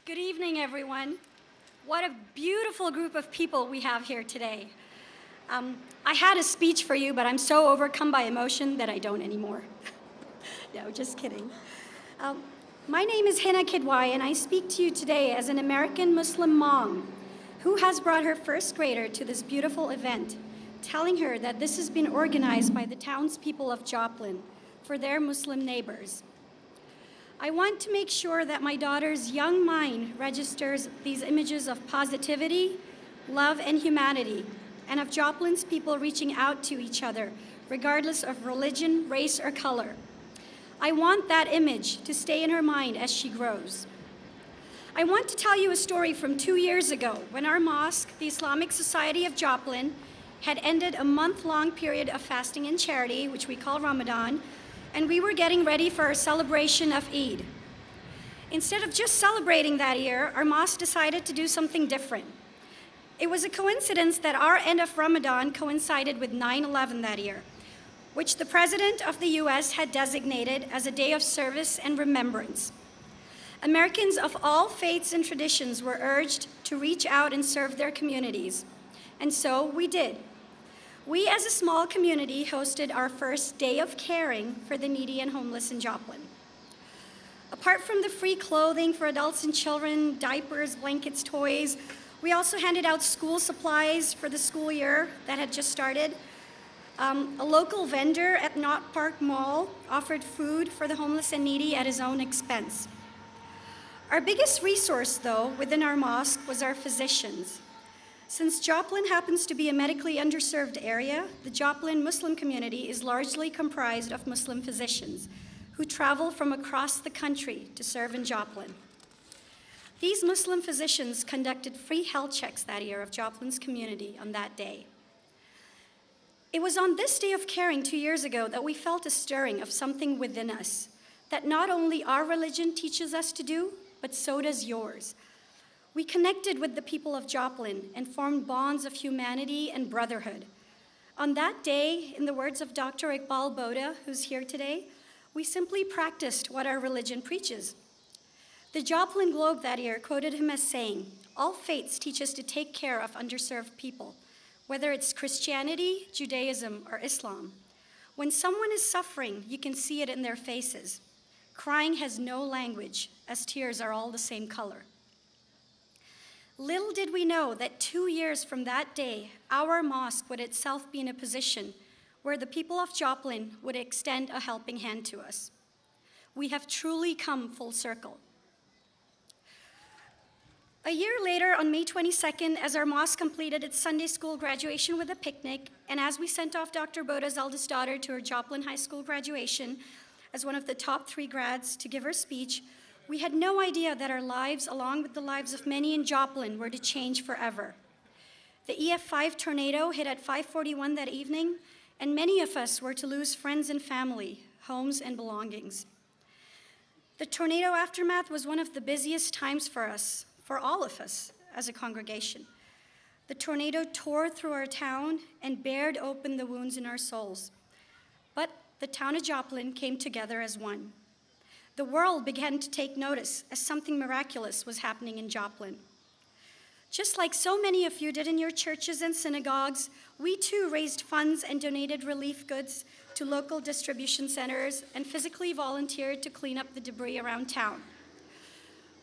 Good evening, everyone. What a beautiful group of people we have here today. I had a speech for you, but I'm so overcome by emotion that I don't anymore. No, just kidding. My name is Hina Qidwai, and I speak to you today as an American Muslim mom who has brought her first grader to this beautiful event, telling her that this has been organized by the townspeople of Joplin for their Muslim neighbors. I want to make sure that my daughter's young mind registers these images of positivity, love, and humanity, and of Joplin's people reaching out to each other, regardless of religion, race, or color. I want that image to stay in her mind as she grows. I want to tell you a story from 2 years ago when our mosque, the Islamic Society of Joplin, had ended a month-long period of fasting and charity, which we call Ramadan, and we were getting ready for our celebration of Eid. Instead of just celebrating that year, our mosque decided to do something different. It was a coincidence that our end of Ramadan coincided with 9/11 that year, which the President of the US had designated as a day of service and remembrance. Americans of all faiths and traditions were urged to reach out and serve their communities, and so we did. We as a small community hosted our first day of caring for the needy and homeless in Joplin. Apart from the free clothing for adults and children, diapers, blankets, toys, we also handed out school supplies for the school year that had just started. A local vendor at Knott Park Mall offered food for the homeless and needy at his own expense. Our biggest resource, though, within our mosque was our physicians. Since Joplin happens to be a medically underserved area, the Joplin Muslim community is largely comprised of Muslim physicians who travel from across the country to serve in Joplin. These Muslim physicians conducted free health checks that year of Joplin's community on that day. It was on this day of caring 2 years ago that we felt a stirring of something within us that not only our religion teaches us to do, but so does yours. We connected with the people of Joplin and formed bonds of humanity and brotherhood. On that day, in the words of Dr. Iqbal Boda, who's here today, we simply practiced what our religion preaches. The Joplin Globe that year quoted him as saying, "All faiths teach us to take care of underserved people, whether it's Christianity, Judaism, or Islam. When someone is suffering, you can see it in their faces. Crying has no language, as tears are all the same color." Little did we know that 2 years from that day, our mosque would itself be in a position where the people of Joplin would extend a helping hand to us. We have truly come full circle. A year later, on May 22nd, as our mosque completed its Sunday school graduation with a picnic, and as we sent off Dr. Boda's eldest daughter to her Joplin High School graduation as one of the top 3 grads to give her speech, we had no idea that our lives, along with the lives of many in Joplin, were to change forever. The EF5 tornado hit at 5:41 that evening, and many of us were to lose friends and family, homes and belongings. The tornado aftermath was one of the busiest times for us, for all of us as a congregation. The tornado tore through our town and bared open the wounds in our souls. But the town of Joplin came together as one. The world began to take notice as something miraculous was happening in Joplin. Just like so many of you did in your churches and synagogues, we too raised funds and donated relief goods to local distribution centers and physically volunteered to clean up the debris around town.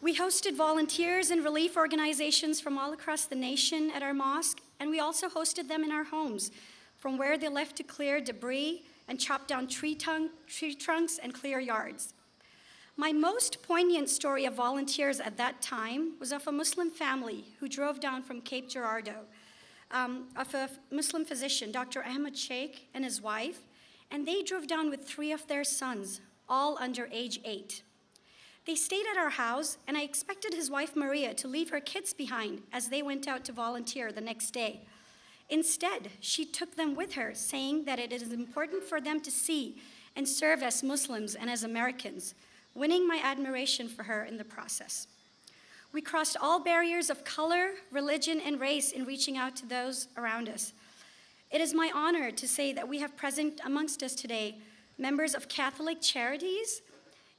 We hosted volunteers and relief organizations from all across the nation at our mosque, and we also hosted them in our homes, from where they left to clear debris and chop down tree trunks and clear yards. My most poignant story of volunteers at that time was of a Muslim family who drove down from Cape Girardeau, of a Muslim physician, Dr. Ahmed Sheikh, and his wife, and they drove down with 3 of their sons, all under age 8. They stayed at our house, and I expected his wife Maria to leave her kids behind as they went out to volunteer the next day. Instead, she took them with her, saying that it is important for them to see and serve as Muslims and as Americans, winning my admiration for her in the process. We crossed all barriers of color, religion, and race in reaching out to those around us. It is my honor to say that we have present amongst us today members of Catholic Charities,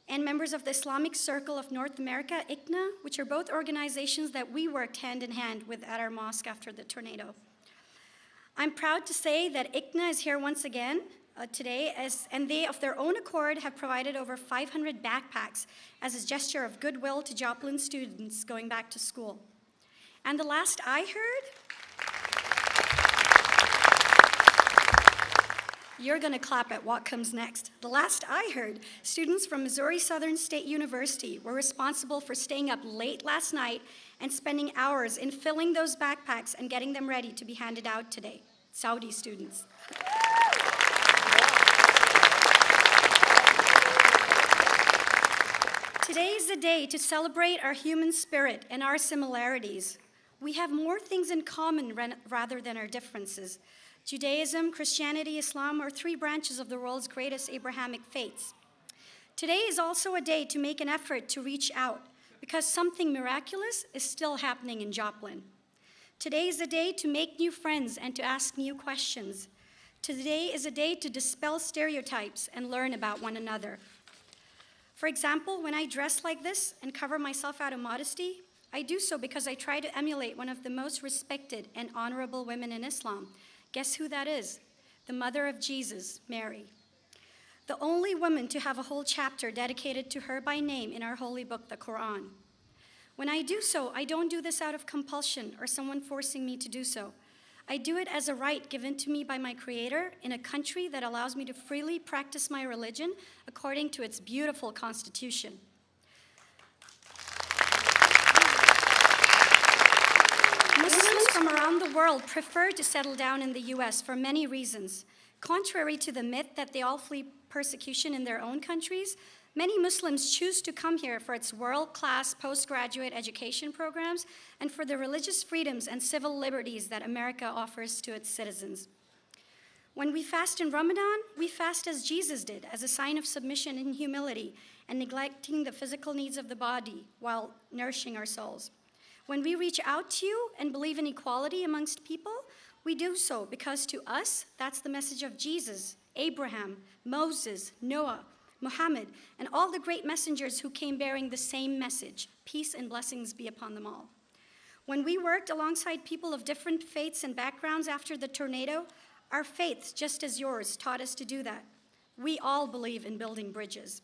and members of the Islamic Circle of North America, ICNA, which are both organizations that we worked hand in hand with at our mosque after the tornado. I'm proud to say that ICNA is here once again today, and they, of their own accord, have provided over 500 backpacks as a gesture of goodwill to Joplin students going back to school. And the last I heard, you're going to clap at what comes next. The last I heard, students from Missouri Southern State University were responsible for staying up late last night and spending hours in filling those backpacks and getting them ready to be handed out today. Saudi students. Today is the day to celebrate our human spirit and our similarities. We have more things in common rather than our differences. Judaism, Christianity, Islam are three branches of the world's greatest Abrahamic faiths. Today is also a day to make an effort to reach out because something miraculous is still happening in Joplin. Today is a day to make new friends and to ask new questions. Today is a day to dispel stereotypes and learn about one another. For example, when I dress like this and cover myself out of modesty, I do so because I try to emulate one of the most respected and honorable women in Islam. Guess who that is? The mother of Jesus, Mary. The only woman to have a whole chapter dedicated to her by name in our holy book, the Quran. When I do so, I don't do this out of compulsion or someone forcing me to do so. I do it as a right given to me by my Creator in a country that allows me to freely practice my religion according to its beautiful constitution. Muslims from around the world prefer to settle down in the US for many reasons. Contrary to the myth that they all flee persecution in their own countries, many Muslims choose to come here for its world-class postgraduate education programs and for the religious freedoms and civil liberties that America offers to its citizens. When we fast in Ramadan, we fast as Jesus did, as a sign of submission and humility and neglecting the physical needs of the body while nourishing our souls. When we reach out to you and believe in equality amongst people, we do so because to us, that's the message of Jesus, Abraham, Moses, Noah, Muhammad, and all the great messengers who came bearing the same message. Peace and blessings be upon them all. When we worked alongside people of different faiths and backgrounds after the tornado, our faiths, just as yours, taught us to do that. We all believe in building bridges.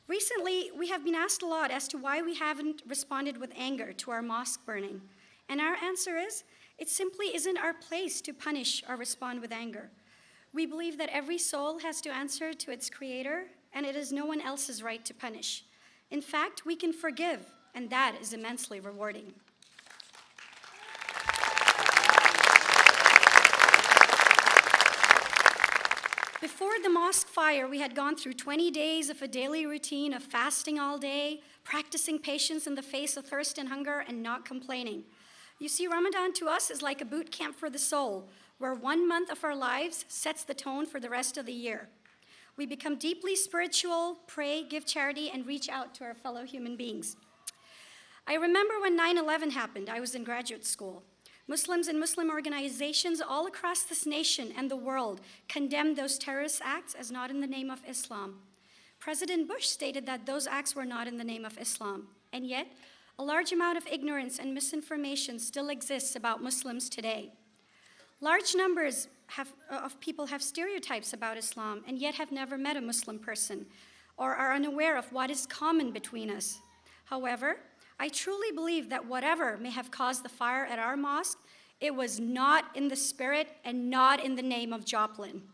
Recently, we have been asked a lot as to why we haven't responded with anger to our mosque burning. And our answer is, it simply isn't our place to punish or respond with anger. We believe that every soul has to answer to its Creator, and it is no one else's right to punish. In fact, we can forgive, and that is immensely rewarding. Before the mosque fire, we had gone through 20 days of a daily routine of fasting all day, practicing patience in the face of thirst and hunger, and not complaining. You see, Ramadan to us is like a boot camp for the soul, where 1 month of our lives sets the tone for the rest of the year. We become deeply spiritual, pray, give charity, and reach out to our fellow human beings. I remember when 9/11 happened. I was in graduate school. Muslims and Muslim organizations all across this nation and the world condemned those terrorist acts as not in the name of Islam. President Bush stated that those acts were not in the name of Islam, and yet a large amount of ignorance and misinformation still exists about Muslims today. Large numbers of people have stereotypes about Islam and yet have never met a Muslim person or are unaware of what is common between us. However, I truly believe that whatever may have caused the fire at our mosque, it was not in the spirit and not in the name of Joplin.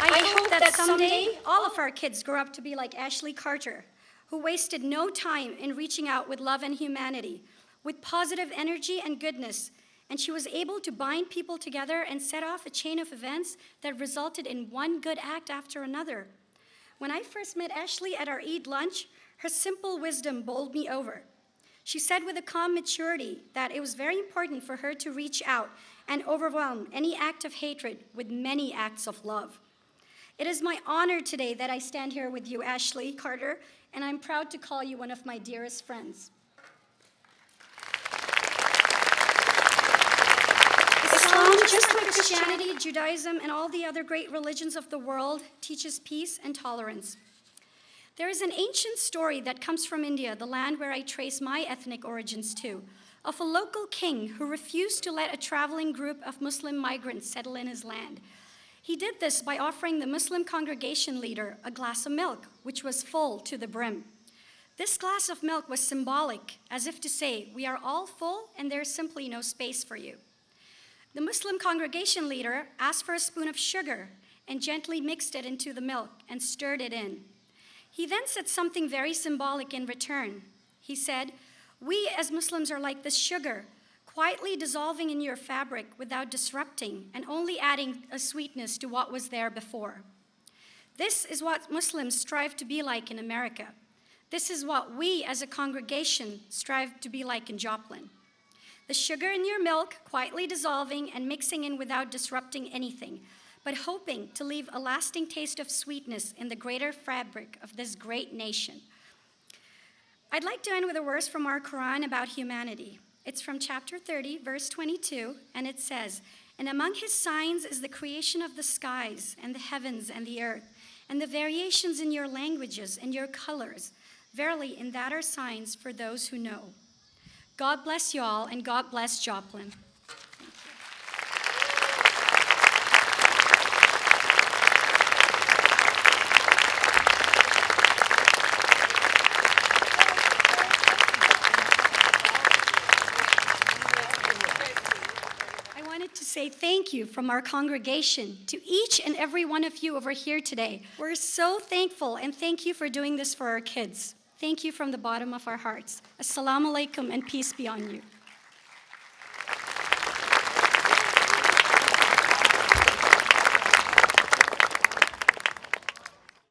I hope that someday all of our kids grow up to be like Ashley Carter, who wasted no time in reaching out with love and humanity, with positive energy and goodness, and she was able to bind people together and set off a chain of events that resulted in one good act after another. When I first met Ashley at our Eid lunch, her simple wisdom bowled me over. She said with a calm maturity that it was very important for her to reach out and overwhelm any act of hatred with many acts of love. It is my honor today that I stand here with you, Ashley Carter, and I'm proud to call you one of my dearest friends. Islam just like Christianity, Judaism, and all the other great religions of the world, teaches peace and tolerance. There is an ancient story that comes from India, the land where I trace my ethnic origins to, of a local king who refused to let a traveling group of Muslim migrants settle in his land. He did this by offering the Muslim congregation leader a glass of milk, which was full to the brim. This glass of milk was symbolic, as if to say, we are all full and there's simply no space for you. The Muslim congregation leader asked for a spoon of sugar and gently mixed it into the milk and stirred it in. He then said something very symbolic in return. He said, "We as Muslims are like this sugar, quietly dissolving in your fabric without disrupting and only adding a sweetness to what was there before." This is what Muslims strive to be like in America. This is what we as a congregation strive to be like in Joplin. The sugar in your milk, quietly dissolving and mixing in without disrupting anything, but hoping to leave a lasting taste of sweetness in the greater fabric of this great nation. I'd like to end with a verse from our Quran about humanity. It's from chapter 30, verse 22, and it says, "And among his signs is the creation of the skies and the heavens and the earth, and the variations in your languages and your colors. Verily, in that are signs for those who know." God bless you all, and God bless Joplin. I wanted to say thank you from our congregation to each and every one of you over here today. We're so thankful, and thank you for doing this for our kids. Thank you from the bottom of our hearts. Assalamu alaikum and peace be on you.